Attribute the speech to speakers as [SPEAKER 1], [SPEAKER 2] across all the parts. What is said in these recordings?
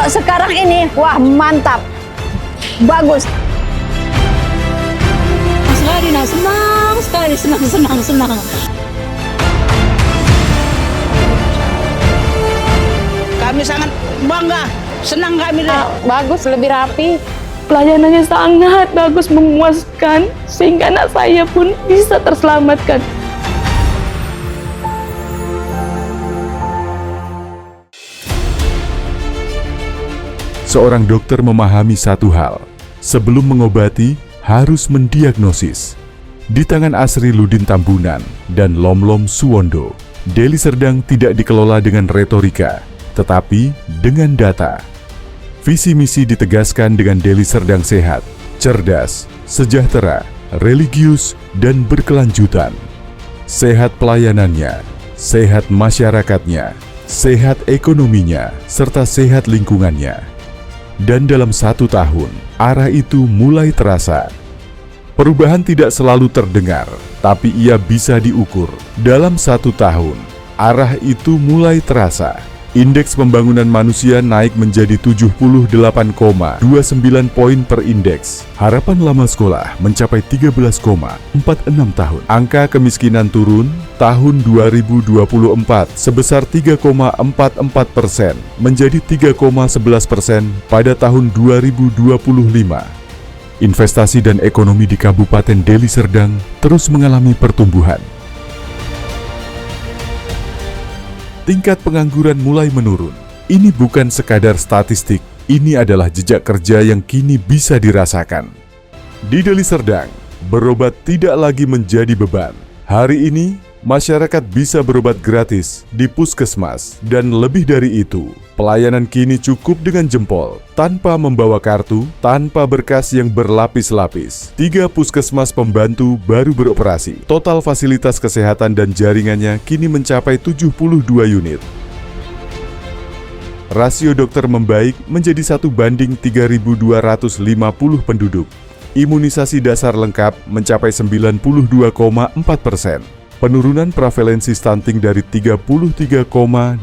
[SPEAKER 1] Kalau sekarang ini, wah mantap, bagus.
[SPEAKER 2] Sekali, nah senang sekali, senang.
[SPEAKER 3] Kami sangat bangga, senang kami deh.
[SPEAKER 4] Bagus, lebih rapi.
[SPEAKER 5] Pelayanannya sangat bagus, memuaskan, sehingga anak saya pun bisa terselamatkan.
[SPEAKER 6] Seorang dokter memahami satu hal, sebelum mengobati harus mendiagnosis. Di tangan Asri Ludin Tambunan dan Lomlom Suwondo, Deli Serdang tidak dikelola dengan retorika, tetapi dengan data. Visi misi ditegaskan dengan Deli Serdang sehat, cerdas, sejahtera, religius, dan berkelanjutan. Sehat pelayanannya, sehat masyarakatnya, sehat ekonominya, serta sehat lingkungannya. Dan dalam 1 tahun, arah itu mulai terasa. Perubahan tidak selalu terdengar, tapi ia bisa diukur. Dalam 1 tahun, arah itu mulai terasa. Indeks pembangunan manusia naik menjadi 78,29 poin per indeks. Harapan lama sekolah mencapai 13,46 tahun. Angka kemiskinan turun tahun 2024 sebesar 3,44% menjadi 3,11% pada tahun 2025. Investasi dan ekonomi di Kabupaten Deli Serdang terus mengalami pertumbuhan. Tingkat pengangguran mulai menurun. Ini bukan sekadar statistik, ini adalah jejak kerja yang kini bisa dirasakan. Di Deli Serdang, berobat tidak lagi menjadi beban. Hari ini, masyarakat bisa berobat gratis di puskesmas, dan lebih dari itu, pelayanan kini cukup dengan jempol, tanpa membawa kartu, tanpa berkas yang berlapis-lapis. 3 puskesmas pembantu baru beroperasi. Total fasilitas kesehatan dan jaringannya kini mencapai 72 unit. Rasio dokter membaik menjadi 1:3.250 penduduk. Imunisasi dasar lengkap mencapai 92,4%. Penurunan prevalensi stunting dari 33,80%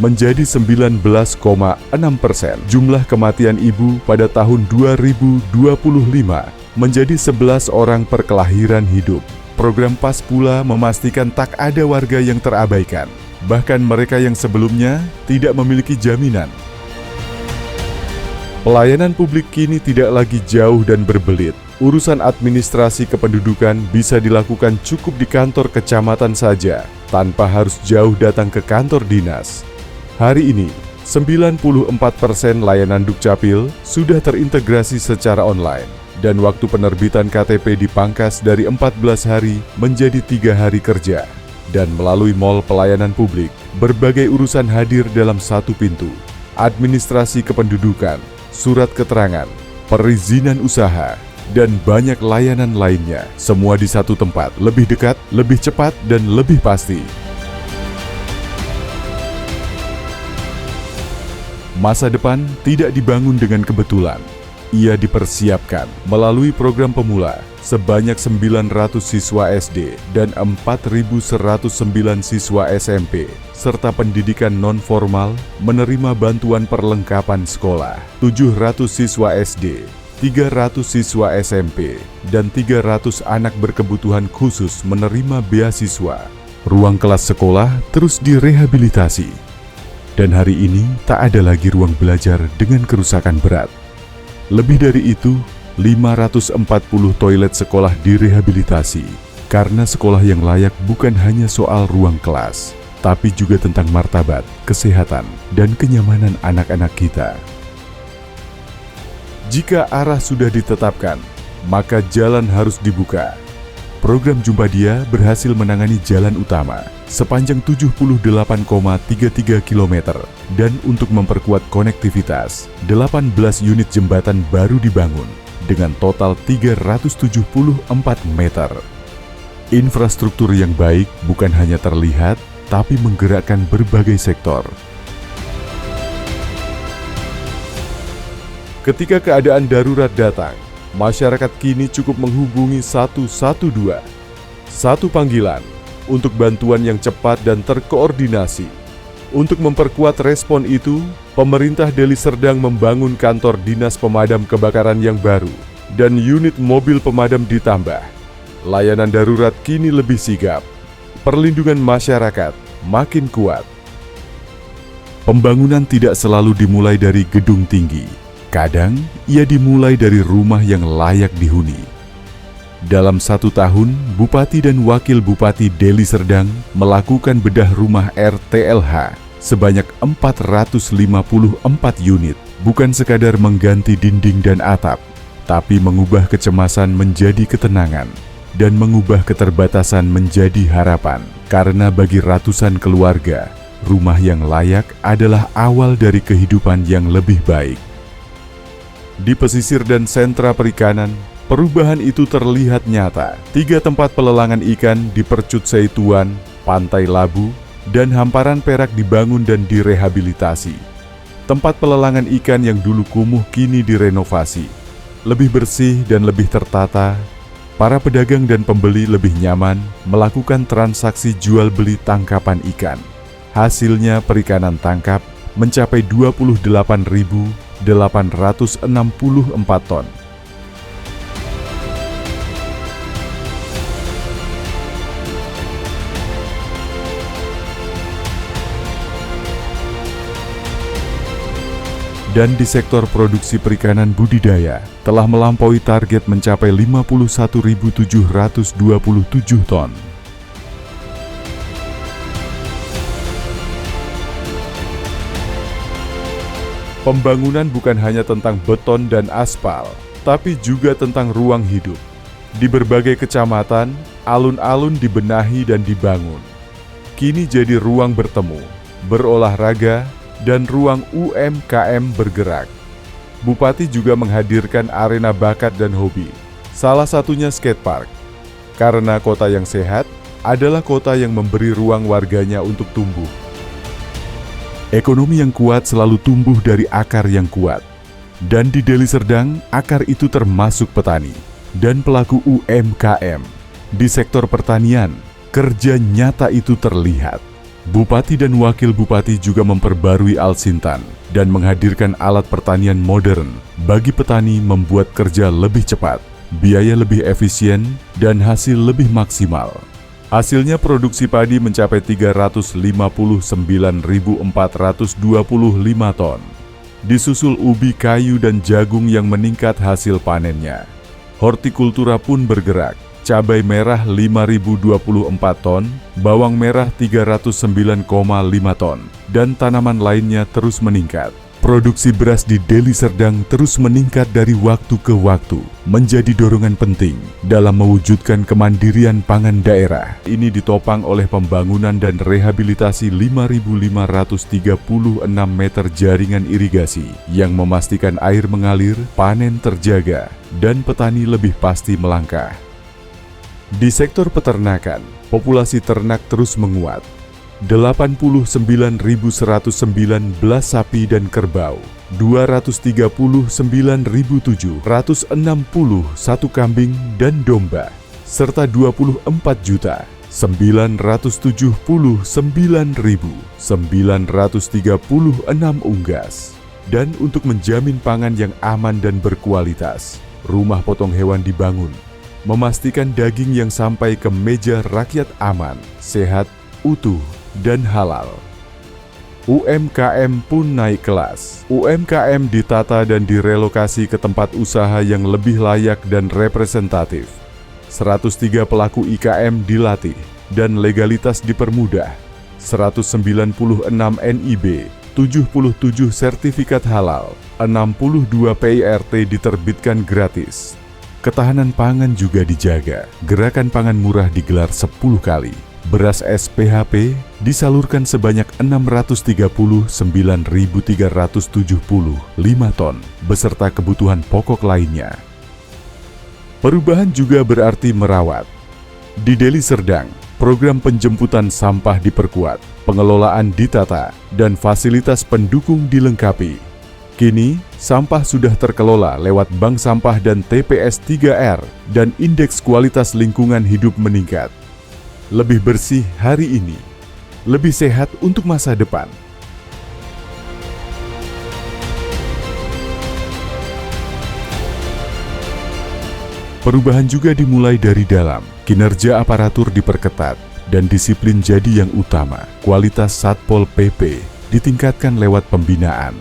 [SPEAKER 6] menjadi 19,6%. Jumlah kematian ibu pada tahun 2025 menjadi 11 orang per kelahiran hidup. Program PAS pula memastikan tak ada warga yang terabaikan, bahkan mereka yang sebelumnya tidak memiliki jaminan. Pelayanan publik kini tidak lagi jauh dan berbelit. Urusan administrasi kependudukan bisa dilakukan cukup di kantor kecamatan saja, tanpa harus jauh datang ke kantor dinas. Hari ini, 94% layanan Dukcapil sudah terintegrasi secara online, dan waktu penerbitan KTP dipangkas dari 14 hari menjadi 3 hari kerja. Dan melalui Mall Pelayanan Publik, berbagai urusan hadir dalam satu pintu. Administrasi kependudukan, surat keterangan, perizinan usaha, dan banyak layanan lainnya. Semua di satu tempat, lebih dekat, lebih cepat, dan lebih pasti. Masa depan tidak dibangun dengan kebetulan. Ia dipersiapkan melalui program pemula sebanyak 900 siswa SD dan 4.109 siswa SMP, serta pendidikan non-formal menerima bantuan perlengkapan sekolah. 700 siswa SD, 300 siswa SMP, dan 300 anak berkebutuhan khusus menerima beasiswa. Ruang kelas sekolah terus direhabilitasi. Dan hari ini tak ada lagi ruang belajar dengan kerusakan berat. Lebih dari itu, 540 toilet sekolah direhabilitasi. Karena sekolah yang layak bukan hanya soal ruang kelas, tapi juga tentang martabat, kesehatan, dan kenyamanan anak-anak kita. Jika arah sudah ditetapkan, maka jalan harus dibuka. Program Jumpa Dia berhasil menangani jalan utama sepanjang 78,33 km, dan untuk memperkuat konektivitas, 18 unit jembatan baru dibangun dengan total 374 meter. Infrastruktur yang baik bukan hanya terlihat, tapi menggerakkan berbagai sektor. Ketika keadaan darurat datang, masyarakat kini cukup menghubungi 112. Satu panggilan untuk bantuan yang cepat dan terkoordinasi. Untuk memperkuat respon itu, pemerintah Deli Serdang membangun kantor dinas pemadam kebakaran yang baru dan unit mobil pemadam ditambah. Layanan darurat kini lebih sigap. Perlindungan masyarakat makin kuat. Pembangunan tidak selalu dimulai dari gedung tinggi. Kadang, ia dimulai dari rumah yang layak dihuni. Dalam 1 tahun, Bupati dan Wakil Bupati Deli Serdang melakukan bedah rumah RTLH sebanyak 454 unit, bukan sekadar mengganti dinding dan atap, tapi mengubah kecemasan menjadi ketenangan dan mengubah keterbatasan menjadi harapan. Karena bagi ratusan keluarga, rumah yang layak adalah awal dari kehidupan yang lebih baik. Di pesisir dan sentra perikanan, perubahan itu terlihat nyata. 3 tempat pelelangan ikan di Percut Seituan, Pantai Labu, dan Hamparan Perak dibangun dan direhabilitasi. Tempat pelelangan ikan yang dulu kumuh kini direnovasi. Lebih bersih dan lebih tertata, para pedagang dan pembeli lebih nyaman melakukan transaksi jual-beli tangkapan ikan. Hasilnya perikanan tangkap mencapai 28.864 ton. Dan di sektor produksi perikanan budidaya telah melampaui target mencapai 51.727 ton. Pembangunan bukan hanya tentang beton dan aspal, tapi juga tentang ruang hidup. Di berbagai kecamatan, alun-alun dibenahi dan dibangun. Kini jadi ruang bertemu, berolahraga, dan ruang UMKM bergerak. Bupati juga menghadirkan arena bakat dan hobi, salah satunya skatepark. Karena kota yang sehat adalah kota yang memberi ruang warganya untuk tumbuh. Ekonomi yang kuat selalu tumbuh dari akar yang kuat. Dan di Deli Serdang, akar itu termasuk petani dan pelaku UMKM. Di sektor pertanian, kerja nyata itu terlihat. Bupati dan Wakil Bupati juga memperbarui Alsintan dan menghadirkan alat pertanian modern bagi petani, membuat kerja lebih cepat, biaya lebih efisien, dan hasil lebih maksimal. Hasilnya produksi padi mencapai 359.425 ton. Disusul ubi, kayu, dan jagung yang meningkat hasil panennya. Hortikultura pun bergerak. Cabai merah 5.024 ton, bawang merah 309,5 ton, dan tanaman lainnya terus meningkat. Produksi beras di Deli Serdang terus meningkat dari waktu ke waktu, menjadi dorongan penting dalam mewujudkan kemandirian pangan daerah. Ini ditopang oleh pembangunan dan rehabilitasi 5.536 meter jaringan irigasi yang memastikan air mengalir, panen terjaga, dan petani lebih pasti melangkah. Di sektor peternakan, populasi ternak terus menguat. 89.119 sapi dan kerbau, 239.761 kambing dan domba, serta 24.979.936 unggas. Dan untuk menjamin pangan yang aman dan berkualitas, rumah potong hewan dibangun, memastikan daging yang sampai ke meja rakyat aman, sehat, utuh, dan halal. UMKM pun naik kelas. UMKM ditata dan direlokasi ke tempat usaha yang lebih layak dan representatif. 103 pelaku IKM dilatih dan legalitas dipermudah. 196 NIB, 77 sertifikat halal, 62 PIRT diterbitkan gratis. Ketahanan pangan juga dijaga. Gerakan pangan murah digelar 10 kali. Beras SPHP disalurkan sebanyak 639.375 ton, beserta kebutuhan pokok lainnya. Perubahan juga berarti merawat. Di Deli Serdang, program penjemputan sampah diperkuat, pengelolaan ditata, dan fasilitas pendukung dilengkapi. Kini, sampah sudah terkelola lewat bank sampah dan TPS 3R, dan indeks kualitas lingkungan hidup meningkat. Lebih bersih hari ini, lebih sehat untuk masa depan. Perubahan juga dimulai dari dalam. Kinerja aparatur diperketat dan disiplin jadi yang utama. Kualitas Satpol PP ditingkatkan lewat pembinaan,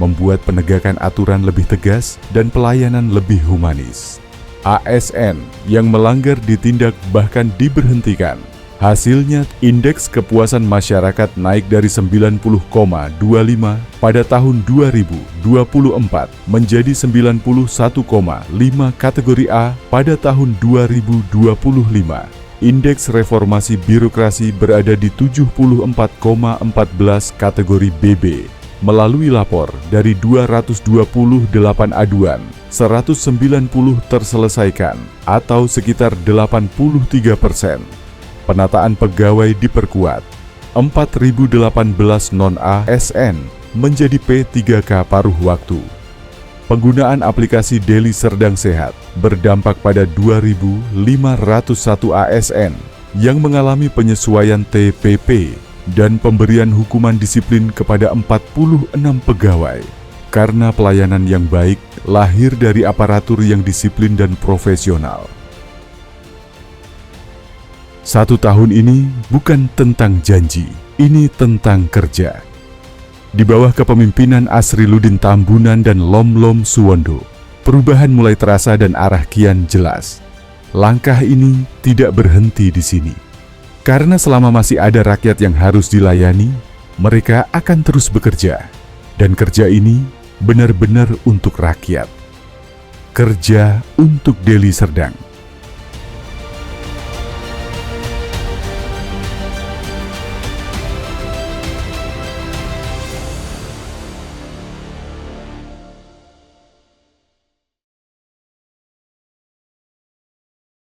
[SPEAKER 6] membuat penegakan aturan lebih tegas dan pelayanan lebih humanis. ASN yang melanggar ditindak bahkan diberhentikan. Hasilnya, indeks kepuasan masyarakat naik dari 90,25 pada tahun 2024 menjadi 91,5 kategori A pada tahun 2025. Indeks reformasi birokrasi berada di 74,14 kategori BB. Melalui lapor dari 228 aduan, 190 terselesaikan atau sekitar 83%. Penataan pegawai diperkuat. 4.018 non-ASN menjadi P3K paruh waktu. Penggunaan aplikasi Deli Serdang Sehat berdampak pada 2.501 ASN yang mengalami penyesuaian TPP dan pemberian hukuman disiplin kepada 46 pegawai. Karena pelayanan yang baik lahir dari aparatur yang disiplin dan profesional. 1 tahun ini bukan tentang janji, ini tentang kerja. Di bawah kepemimpinan Asriludin Tambunan dan Lom Suwondo, perubahan mulai terasa dan arah kian jelas. Langkah ini tidak berhenti di sini. Karena selama masih ada rakyat yang harus dilayani, mereka akan terus bekerja. Dan kerja ini benar-benar untuk rakyat. Kerja untuk Deli Serdang.